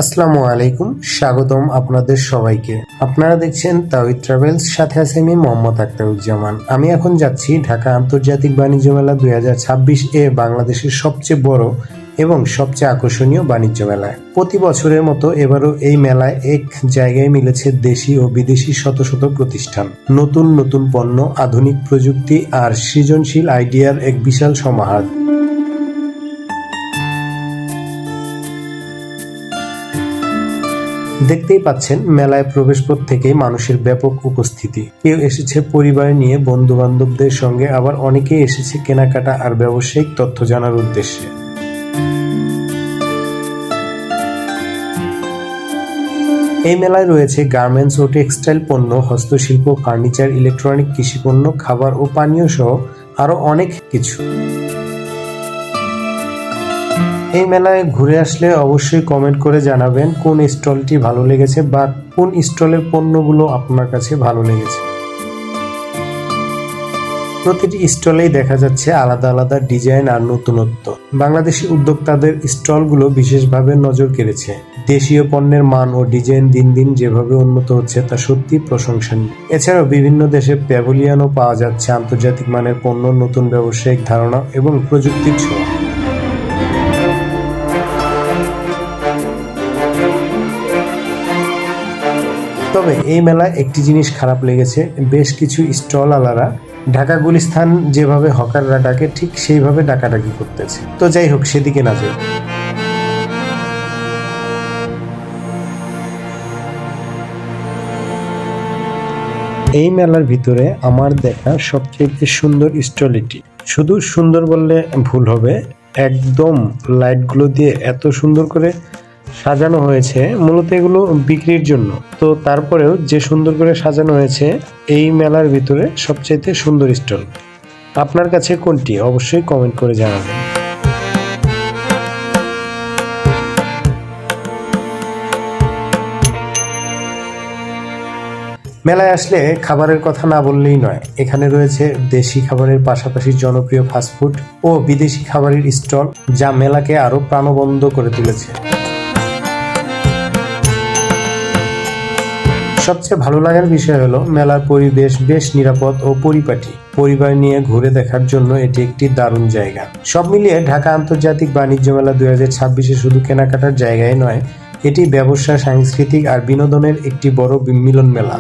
আসসালামু আলাইকুম, স্বাগতম আপনাদের সবাইকে। আপনারা দেখছেন তাওহিদ ট্রাভেলস, সাথে আছে আমি মোহাম্মদ আখতারুজ্জামান। আমি এখন যাচ্ছি ঢাকা আন্তর্জাতিক বাণিজ্য মেলা 2026 এ বাংলাদেশের সবচেয়ে বড় এবং সবচেয়ে আকর্ষণীয় বাণিজ্য মেলায়। প্রতি বছরের মতো এবারও এই মেলায় এক জায়গায় মিলেছে দেশি ও বিদেশি শত শত প্রতিষ্ঠান, নতুন নতুন পণ্য, আধুনিক প্রযুক্তি আর সৃজনশীল আইডিয়ার এক বিশাল সমাহার। দেখতেই পাচ্ছেন, মেলায় প্রবেশপথ থেকেই মানুষের ব্যাপক উপস্থিতি। কেউ এসেছে পরিবার নিয়ে, বন্ধু বান্ধবদের সঙ্গে, আবার অনেকেই এসেছে কেনাকাটা আর ব্যবসায়িক তথ্য জানার উদ্দেশ্যে। এই মেলায় রয়েছে গার্মেন্টস ও টেক্সটাইল পণ্য, হস্তশিল্প, ফার্নিচার, ইলেকট্রনিক, কৃষিপণ্য, খাবার ও পানীয় সহ আরো অনেক কিছু। এই মেলায় ঘুরে আসলে অবশ্যই কমেন্ট করে জানাবেন কোন স্টলটি ভালো লেগেছে বা কোন স্টলের পণ্যগুলো আপনার কাছে ভালো লেগেছে। প্রতিটি স্টলেই দেখা যাচ্ছে আলাদা আলাদা ডিজাইন আর নতুনত্ব। বাংলাদেশি উদ্যোক্তাদের স্টলগুলো বিশেষভাবে নজর কেড়েছে। দেশীয় পণ্যের মান ও ডিজাইন দিন দিন যেভাবে উন্নত হচ্ছে তা সত্যি প্রশংসনীয়। এছাড়াও বিভিন্ন দেশে প্যাভিলিয়নও পাওয়া যাচ্ছে আন্তর্জাতিক মানের পণ্য, নতুন ব্যবসায়িক ধারণা এবং প্রযুক্তির ছোঁয়া। তবে এই মেলায় একটি জিনিস খারাপ লেগেছে, বেশ কিছু স্টল আলারা ঢাকা গুলিস্তান যেভাবে হকাররা ডাকে ঠিক সেইভাবে ডাকাডাকি করতেছে। তো যাই হোক, সেদিকে না যাই। এই মেলার ভিতরে আমার দেখা সবচেয়ে সুন্দর স্টল এটি। শুধু সুন্দর বললে ভুল হবে, একদম লাইটগুলো দিয়ে এত সুন্দর করে সাজানো হয়েছে, মূলত এগুলো বিক্রির জন্য। তো তারপরেও যে সুন্দর করে সাজানো হয়েছে, এই মেলার ভিতরে সবচাইতে সুন্দর স্টল। আপনার কাছে কোনটি অবশ্যই কমেন্ট করে জানাবেন। মেলায় আসলে খাবারের কথা না বললেই নয়। এখানে রয়েছে দেশি খাবারের পাশাপাশি জনপ্রিয় ফাস্টফুড ও বিদেশি খাবারের স্টল, যা মেলাকে আরো প্রাণবন্ত করে তুলেছে। সবচেয়ে ভালো লাগার বিষয় হলো মেলার পরিবেশ বেশ নিরাপদ ও পরিপাটি। পরিবার নিয়ে ঘুরে দেখার জন্য এটি একটি দারুণ জায়গা। সব মিলিয়ে ঢাকা আন্তর্জাতিক বাণিজ্য মেলা 2026 শুধু কেনাকাটার জায়গায় নয়, এটি ব্যবসা, সাংস্কৃতিক আর বিনোদনের একটি বড় মিলন মেলা।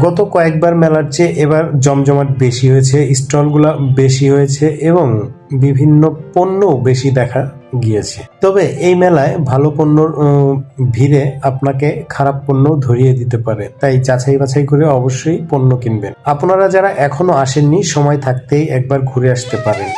গত কয়েকবার মেলার চেয়ে এবার জমজমাট বেশি হয়েছে, স্টলগুলো বেশি হয়েছে এবং বিভিন্ন পণ্য বেশি দেখা গিয়েছে। তবে এই মেলায় ভালো পণ্যর ভিড়ে আপনাকে খারাপ পণ্য ধরিয়ে দিতে পারে, তাই যাচাই বাছাই করে অবশ্যই পণ্য কিনবেন। আপনারা যারা এখনো আসেননি, সময় থাকতেই একবার ঘুরে আসতে পারেন।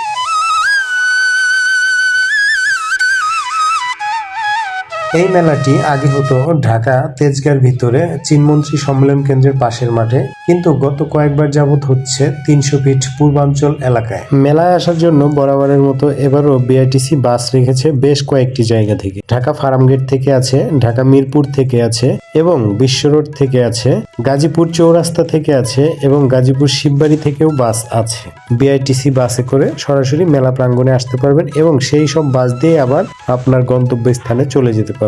এই মেলাটি আগে হতো ঢাকা তেজগাঁর ভিতরে চীনমন্ত্রী সম্মেলন কেন্দ্রের পাশের মাঠে, কিন্তু গত কয়েকবার যাবৎ হচ্ছে 300 ফিট পূর্বাঞ্চল এলাকায়। মেলায় আসার জন্য বরাবরের মতো এবারও বিআরটিসি বাস রেখেছে বেশ কয়েকটি জায়গা থেকে। ঢাকা ফার্মগেট থেকে আছে, ঢাকা মিরপুর থেকে আছে এবং বিশ্ব রোড থেকে আছে, গাজীপুর চৌরাস্তা থেকে আছে এবং গাজীপুর শিববাড়ি থেকেও বাস আছে। বিআরটিসি বাসে করে সরাসরি মেলা প্রাঙ্গণে আসতে পারবেন এবং সেই সব বাস দিয়ে আবার আপনার গন্তব্যস্থানে চলে যেতে পারবেন।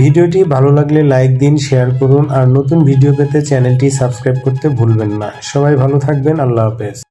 ভিডিওটি ভালো লাগলে লাইক দিন, শেয়ার করুন আর নতুন ভিডিও পেতে চ্যানেলটি সাবস্ক্রাইব করতে ভুলবেন না। সবাই ভালো থাকবেন, আল্লাহ হাফেজ।